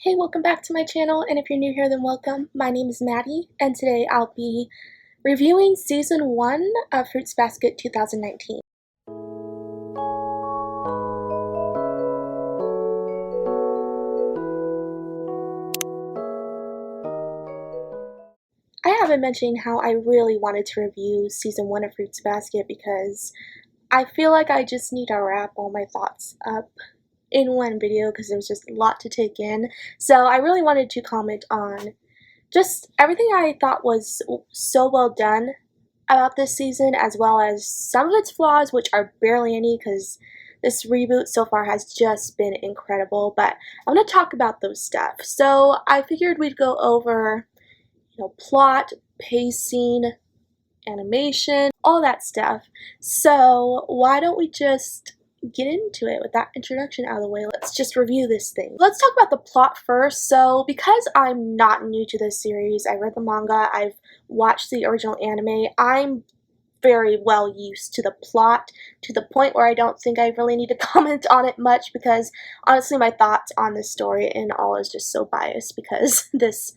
Hey, welcome back to my channel, and if you're new here, then welcome. My name is Maddie, and today I'll be reviewing Season 1 of Fruits Basket 2019. I have been mentioning how I really wanted to review Season 1 of Fruits Basket because I feel like I just need to wrap all my thoughts up in one video because there was just a lot to take in. So I really wanted to comment on just everything I thought was so well done about this season, as well as some of its flaws, which are barely any because this reboot so far has just been incredible. But I want to talk about those stuff. So I figured we'd go over, plot, pacing, animation, all that stuff. So why don't we just get into it with that introduction out of the way? Let's just review this thing. Let's talk about the plot first. So because I'm not new to this series, I read the manga, I've watched the original anime, I'm very well used to the plot, to the point where I don't think I really need to comment on it much because honestly my thoughts on this story and all is just so biased because this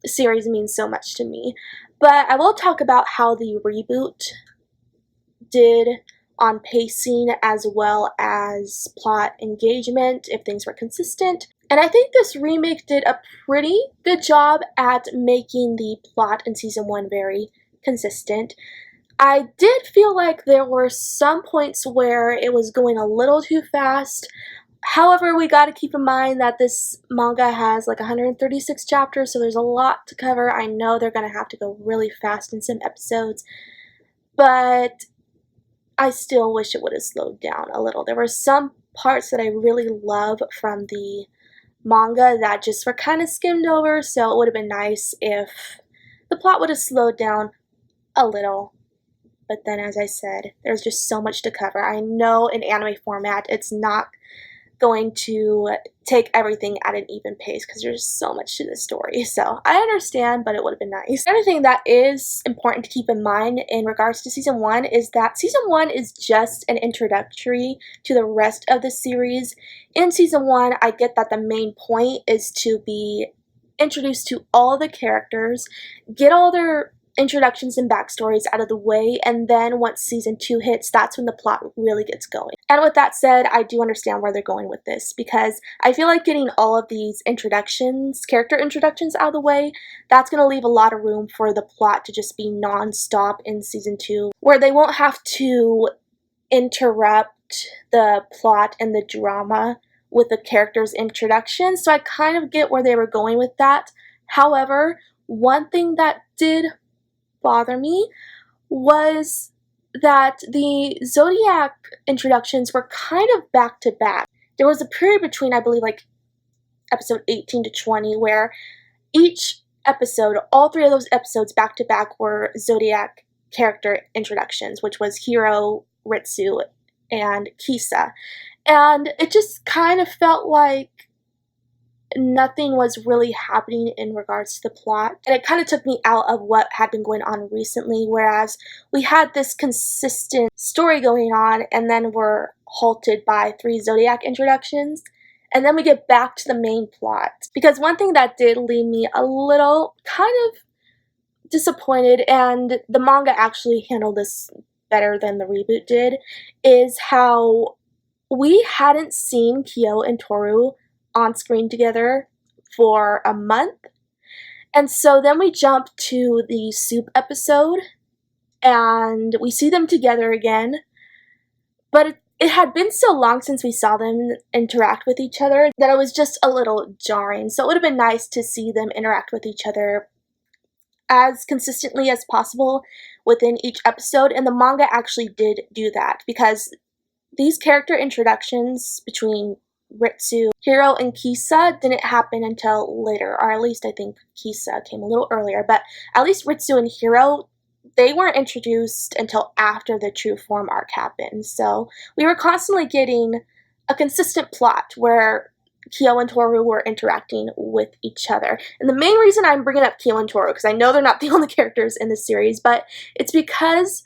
series means so much to me. But I will talk about how the reboot did on pacing as well as plot engagement, if things were consistent. And I think this remake did a pretty good job at making the plot in Season 1 very consistent. I did feel like there were some points where it was going a little too fast. However, we gotta keep in mind that this manga has like 136 chapters, so there's a lot to cover. I know they're gonna have to go really fast in some episodes, but I still wish it would have slowed down a little. There were some parts that I really love from the manga that just were kind of skimmed over, so it would have been nice if the plot would have slowed down a little. But then, as I said, there's just so much to cover. I know in anime format it's not going to take everything at an even pace because there's so much to this story. So I understand, but it would have been nice. Another thing that is important to keep in mind in regards to Season 1 is that Season 1 is just an introductory to the rest of the series. In Season 1, I get that the main point is to be introduced to all the characters, get all their introductions and backstories out of the way, and then once Season 2 hits, that's when the plot really gets going. And with that said, I do understand where they're going with this because I feel like getting all of these introductions, character introductions out of the way, that's going to leave a lot of room for the plot to just be non-stop in Season 2, where they won't have to interrupt the plot and the drama with the character's introduction. So I kind of get where they were going with that. However, one thing that did bother me was that the Zodiac introductions were kind of back to back. There was a period between, I believe, like episode 18 to 20 where each episode, all three of those episodes back to back were Zodiac character introductions, which was Hiro, Ritsu, and Kisa. And it just kind of felt like nothing was really happening in regards to the plot, and it kind of took me out of what had been going on recently, whereas we had this consistent story going on and then we're halted by 3 Zodiac introductions, and then we get back to the main plot. Because one thing that did leave me a little kind of disappointed, and the manga actually handled this better than the reboot did, is how we hadn't seen Kyo and Toru on screen together for a month. And so then we jump to the soup episode and we see them together again. But it had been so long since we saw them interact with each other that it was just a little jarring. So it would have been nice to see them interact with each other as consistently as possible within each episode. And the manga actually did do that because these character introductions between Ritsu, Hiro, and Kisa didn't happen until later, or at least I think Kisa came a little earlier, but at least Ritsu and Hiro, they weren't introduced until after the True Form arc happened. So we were constantly getting a consistent plot where Kyo and Toru were interacting with each other. And the main reason I'm bringing up Kyo and Toru, because I know they're not the only characters in this series, but it's because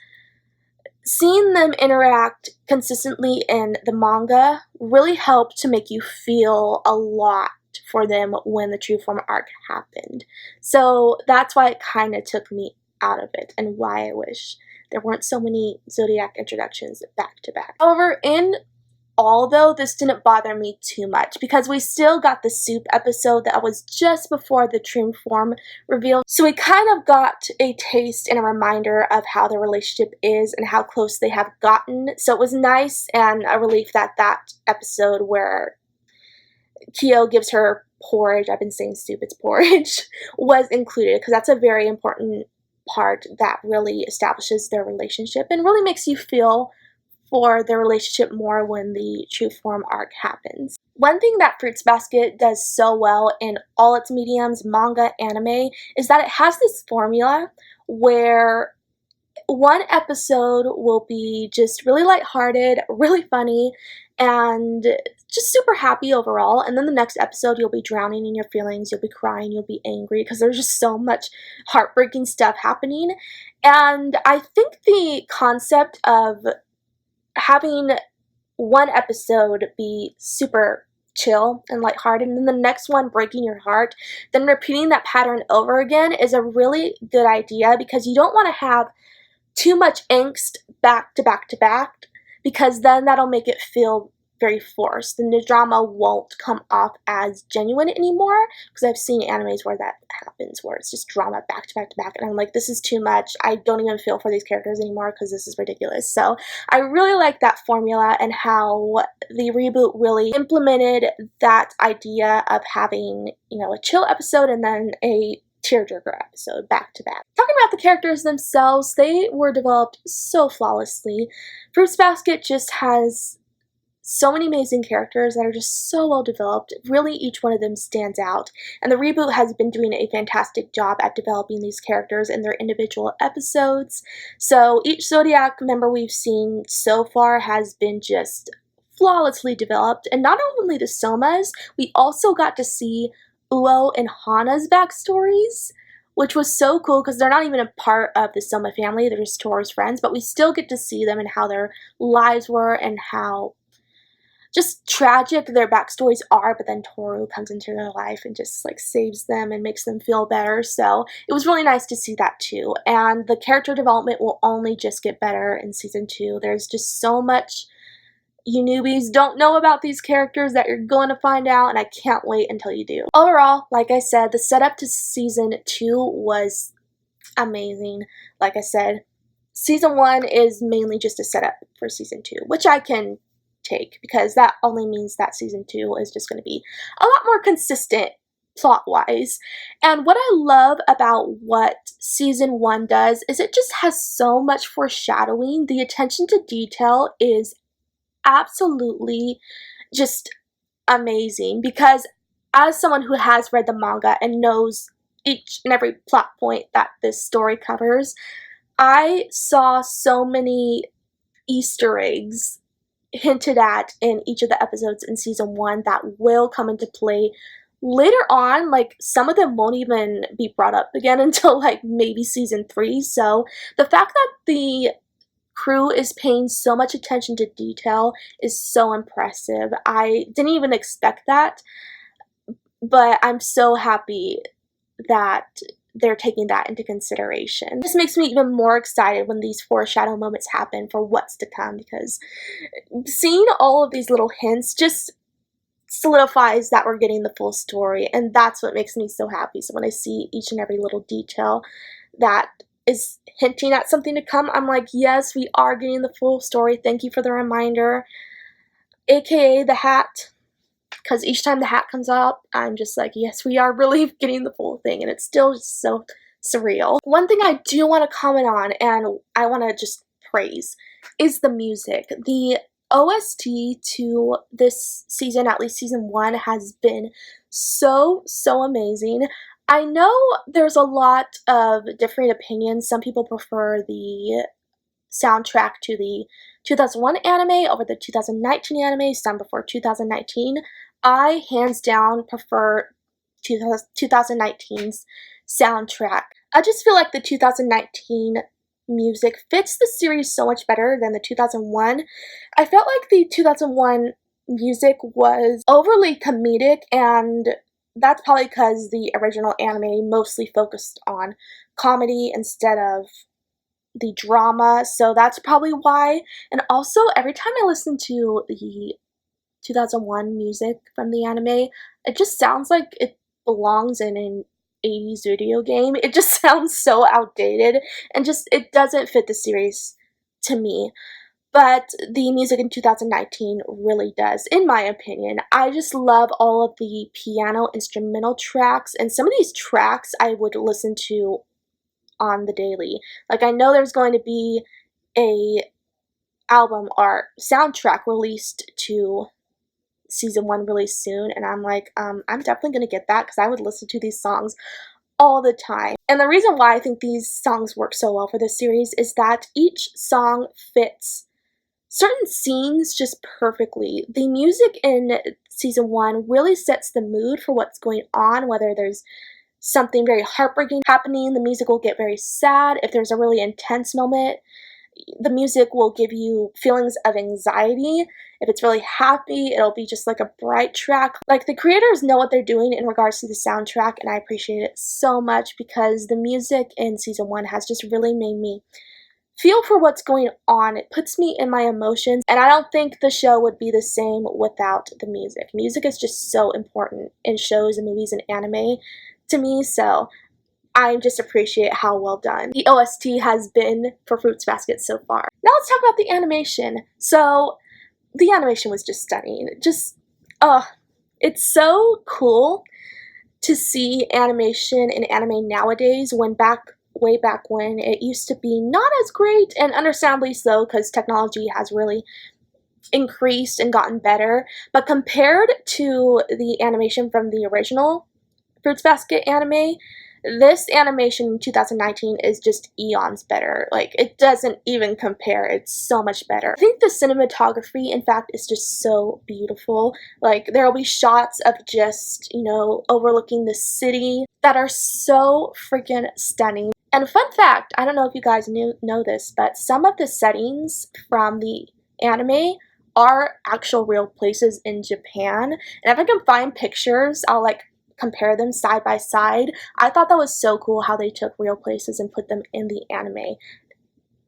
seeing them interact consistently in the manga really helped to make you feel a lot for them when the True Form arc happened. So that's why it kind of took me out of it, and why I wish there weren't so many Zodiac introductions back to back. However, in all though, this didn't bother me too much because we still got the soup episode that was just before the True Form reveal. So we kind of got a taste and a reminder of how their relationship is and how close they have gotten. So it was nice and a relief that that episode where Kyo gives her porridge, I've been saying soup, it's porridge, was included, because that's a very important part that really establishes their relationship and really makes you feel for their relationship more when the True Form arc happens. One thing that Fruits Basket does so well in all its mediums, manga, anime, is that it has this formula where one episode will be just really lighthearted, really funny, and just super happy overall, and then the next episode you'll be drowning in your feelings, you'll be crying, you'll be angry, because there's just so much heartbreaking stuff happening. And I think the concept of having one episode be super chill and lighthearted, and then the next one breaking your heart, then repeating that pattern over again is a really good idea, because you don't want to have too much angst back to back to back, because then that'll make it feel very forced. Then the drama won't come off as genuine anymore, because I've seen animes where that happens, where it's just drama back to back to back, and I'm like, this is too much. I don't even feel for these characters anymore because this is ridiculous. So I really like that formula and how the reboot really implemented that idea of having, you know, a chill episode and then a tearjerker episode back to back. Talking about the characters themselves, they were developed so flawlessly. Fruits Basket just has so many amazing characters that are just so well developed. Really, each one of them stands out, and the reboot has been doing a fantastic job at developing these characters in their individual episodes. So each Zodiac member we've seen so far has been just flawlessly developed, and not only the Somas, we also got to see Uo and Hana's backstories, which was so cool because they're not even a part of the Soma family, they're just Toru's friends, but we still get to see them and how their lives were and how just tragic their backstories are, but then Toru comes into their life and just like saves them and makes them feel better. So it was really nice to see that too. And the character development will only just get better in season 2. There's just so much you newbies don't know about these characters that you're going to find out, and I can't wait until you do. Overall, like I said, the setup to season 2 was amazing. Like I said, season 1 is mainly just a setup for season 2, which I can take, because that only means that season 2 is just going to be a lot more consistent plot-wise. And what I love about what season 1 does is it just has so much foreshadowing. The attention to detail is absolutely just amazing, because as someone who has read the manga and knows each and every plot point that this story covers, I saw so many Easter eggs hinted at in each of the episodes in season 1 that will come into play later on. Like, some of them won't even be brought up again until like maybe season 3. So the fact that the crew is paying so much attention to detail is so impressive. I didn't even expect that, but I'm so happy that they're taking that into consideration. This makes me even more excited when these foreshadow moments happen for what's to come, because seeing all of these little hints just solidifies that we're getting the full story, and that's what makes me so happy. So when I see each and every little detail that is hinting at something to come, I'm like, yes, we are getting the full story. Thank you for the reminder, aka the hat. Because each time the hat comes out, I'm just like, yes, we are really getting the full thing, and it's still just so surreal. One thing I do want to comment on, and I want to just praise, is the music. The OST to this season, at least season 1, has been so amazing. I know there's a lot of different opinions. Some people prefer the soundtrack to the 2001 anime over the 2019 anime, some prefer 2019. I, hands down, prefer 2019's soundtrack. I just feel like the 2019 music fits the series so much better than the 2001. I felt like the 2001 music was overly comedic and that's probably because the original anime mostly focused on comedy instead of the drama, so that's probably why. And also, every time I listen to the 2001 music from the anime, it just sounds like it belongs in an 80s video game. It just sounds so outdated, and just, it doesn't fit the series to me. But the music in 2019 really does, in my opinion. I just love all of the piano instrumental tracks, and some of these tracks I would listen to on the daily. Like, I know there's going to be a album or soundtrack released to season 1 really soon, and I'm like, I'm definitely gonna get that because I would listen to these songs all the time. And the reason why I think these songs work so well for this series is that each song fits certain scenes just perfectly. The music in season 1 really sets the mood for what's going on, whether there's something very heartbreaking happening, the music will get very sad. If there's a really intense moment, the music will give you feelings of anxiety. If it's really happy, it'll be just like a bright track. Like, the creators know what they're doing in regards to the soundtrack, and I appreciate it so much because the music in season 1 has just really made me feel for what's going on. It puts me in my emotions, and I don't think the show would be the same without the music. Music is just so important in shows and movies and anime to me, so I just appreciate how well done the OST has been for Fruits Basket so far. Now let's talk about the animation. So the animation was just stunning. It's so cool to see animation in anime nowadays when way back when it used to be not as great, and understandably so because technology has really increased and gotten better. But compared to the animation from the original Fruits Basket anime, this animation in 2019 is just eons better. Like, it doesn't even compare. It's so much better. I think the cinematography, in fact, is just so beautiful. Like, there will be shots of just, you know, overlooking the city that are so freaking stunning. And fun fact, I don't know if you guys know this, but some of the settings from the anime are actual real places in Japan. And if I can find pictures, I'll like compare them side by side. I thought that was so cool how they took real places and put them in the anime.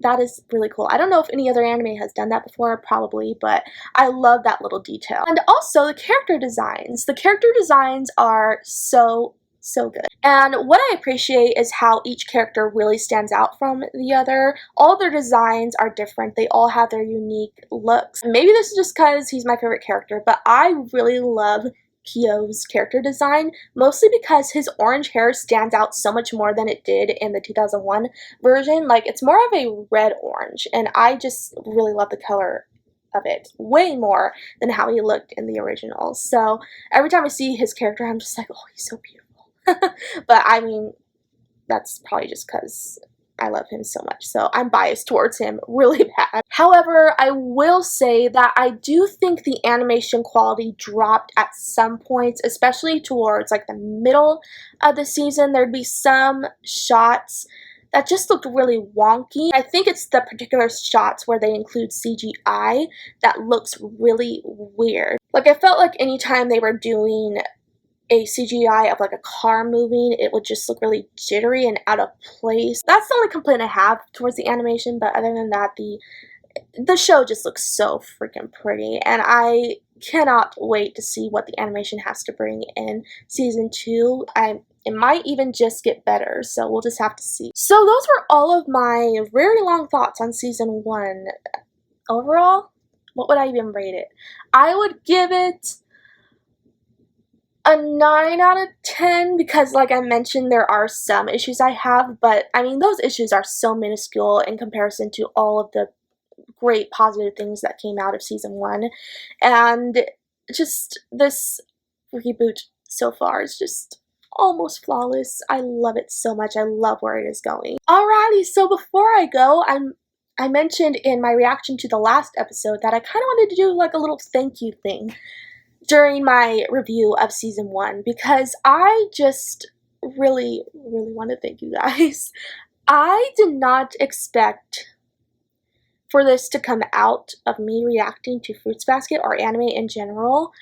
That is really cool. I don't know if any other anime has done that before, probably, but I love that little detail. And also the character designs. The character designs are so good. And what I appreciate is how each character really stands out from the other. All their designs are different. They all have their unique looks. Maybe this is just because he's my favorite character, but I really love Kyo's character design, mostly because his orange hair stands out so much more than it did in the 2001 version. Like, it's more of a red orange, and I just really love the color of it way more than how he looked in the original. So every time I see his character, I'm just like, oh, he's so beautiful. But I mean, that's probably just because I love him so much, so I'm biased towards him really bad. However, I will say that I do think the animation quality dropped at some points, especially towards like the middle of the season. There'd be some shots that just looked really wonky. I think it's the particular shots where they include CGI that looks really weird. Like, I felt like anytime they were doing a CGI of like a car moving, it would just look really jittery and out of place. That's the only complaint I have towards the animation, but other than that, the show just looks so freaking pretty, and I cannot wait to see what the animation has to bring in season 2. It might even just get better, so we'll just have to see. So those were all of my very long thoughts on season 1. Overall, what would I even rate it? I would give it a 9 out of 10 because, like I mentioned, there are some issues I have, but I mean, those issues are so minuscule in comparison to all of the great positive things that came out of season 1. And just this reboot so far is just almost flawless. I love it so much. I love where it is going. Alrighty, so before I go, I mentioned in my reaction to the last episode that I kind of wanted to do like a little thank you thing during my review of season 1 because I just really want to thank you guys. I did not expect for this to come out of me reacting to Fruits Basket or anime in general.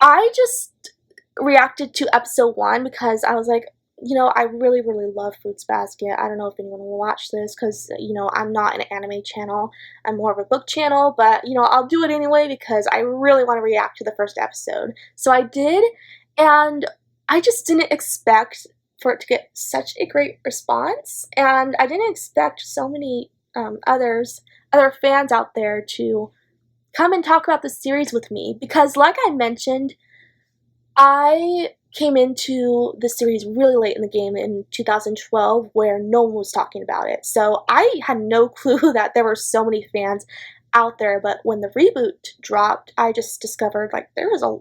I just reacted to episode 1 because I was like, you know, I really, really love Fruits Basket. I don't know if anyone will watch this because, you know, I'm not an anime channel. I'm more of a book channel, but, you know, I'll do it anyway because I really want to react to the first episode. So I did, and I just didn't expect for it to get such a great response, and I didn't expect so many other fans out there to come and talk about the series with me because, like I mentioned, I came into the series really late in the game in 2012 where no one was talking about it. So I had no clue that there were so many fans out there, but when the reboot dropped, I just discovered like there was a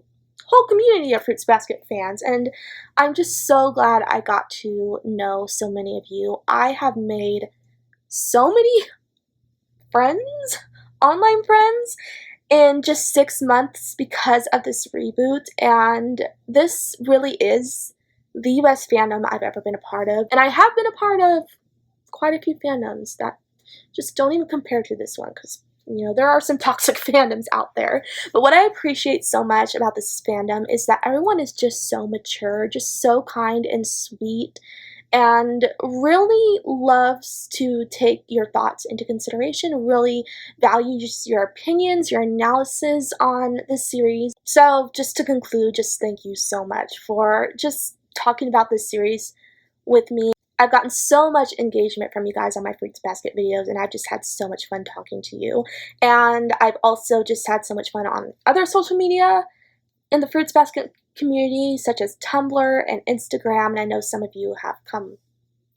whole community of Fruits Basket fans, and I'm just so glad I got to know so many of you. I have made so many friends, online friends, in just 6 months because of this reboot, and this really is the best fandom I've ever been a part of. And I have been a part of quite a few fandoms that just don't even compare to this one because, you know, there are some toxic fandoms out there. But what I appreciate so much about this fandom is that everyone is just so mature, just so kind and sweet, and really loves to take your thoughts into consideration, really values your opinions, your analysis on the series. So just to conclude, just thank you so much for just talking about this series with me. I've gotten so much engagement from you guys on my Fruits Basket videos, and I've just had so much fun talking to you. And I've also just had so much fun on other social media in the Fruits Basket community, such as Tumblr and Instagram, and I know some of you have come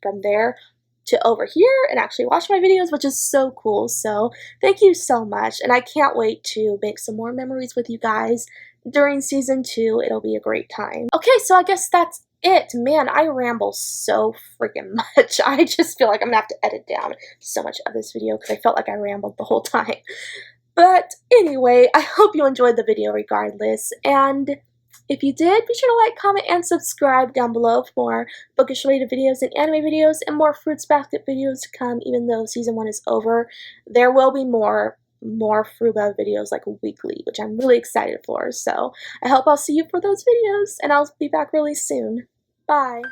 from there to over here and actually watch my videos, which is so cool. So thank you so much, and I can't wait to make some more memories with you guys during season 2. It'll be a great time. Okay, so I guess that's it. Man, I ramble so freaking much. I just feel like I'm gonna have to edit down so much of this video because I felt like I rambled the whole time. But anyway, I hope you enjoyed the video regardless, and if you did, be sure to like, comment, and subscribe down below for more bookish related videos and anime videos and more Fruits Basket videos to come. Even though season 1 is over, there will be more 𝑓RUBA videos like weekly, which I'm really excited for. So I hope I'll see you for those videos, and I'll be back really soon. Bye!